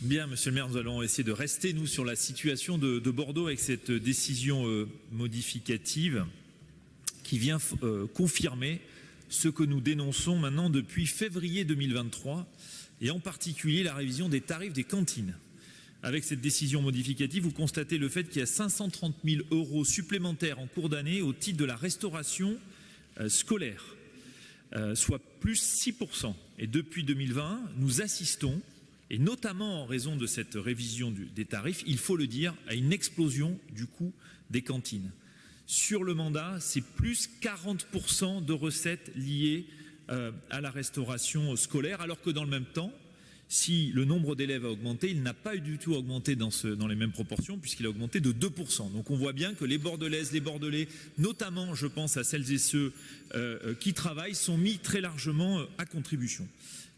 Bien, Monsieur le maire, nous allons essayer de rester, nous, sur la situation de Bordeaux avec cette décision modificative qui vient confirmer ce que nous dénonçons maintenant depuis février 2023 et en particulier la révision des tarifs des cantines. Avec cette décision modificative, vous constatez le fait qu'il y a 530 000 € supplémentaires en cours d'année au titre de la restauration scolaire, soit plus 6%. Et depuis 2020, nous assistons, et notamment en raison de cette révision des tarifs, il faut le dire, à une explosion du coût des cantines. Sur le mandat, c'est plus 40% de recettes liées à la restauration scolaire, alors que dans le même temps, si le nombre d'élèves a augmenté, il n'a pas du tout augmenté dans les mêmes proportions, puisqu'il a augmenté de 2%. Donc on voit bien que les Bordelaises, les Bordelais, notamment je pense à celles et ceux qui travaillent, sont mis très largement à contribution.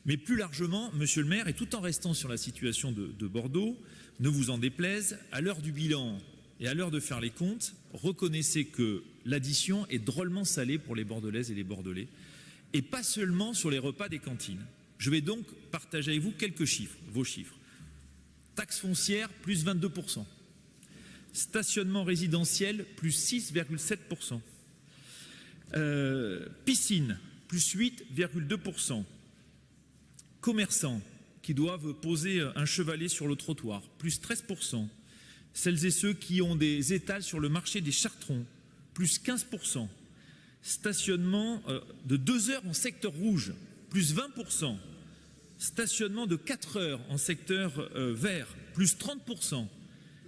Mais plus largement, Monsieur le maire, et tout en restant sur la situation de Bordeaux, ne vous en déplaise, à l'heure du bilan et à l'heure de faire les comptes, reconnaissez que l'addition est drôlement salée pour les Bordelaises et les Bordelais, et pas seulement sur les repas des cantines. Je vais donc partager avec vous quelques chiffres, vos chiffres. Taxe foncière, plus 22%. Stationnement résidentiel, plus 6,7%. Piscine, plus 8,2%. Commerçants qui doivent poser un chevalet sur le trottoir, plus 13%. Celles et ceux qui ont des étals sur le marché des Chartrons, plus 15%. Stationnement de 2 heures en secteur rouge, plus 20%. Stationnement de 4 heures en secteur vert, plus 30%.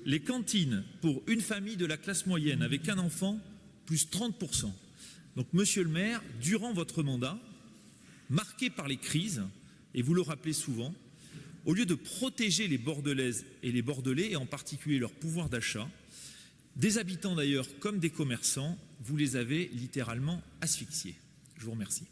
Les cantines pour une famille de la classe moyenne avec un enfant, plus 30%. Donc, Monsieur le maire, durant votre mandat, marqué par les crises, et vous le rappelez souvent, au lieu de protéger les Bordelaises et les Bordelais, et en particulier leur pouvoir d'achat, des habitants d'ailleurs comme des commerçants, vous les avez littéralement asphyxiés. Je vous remercie.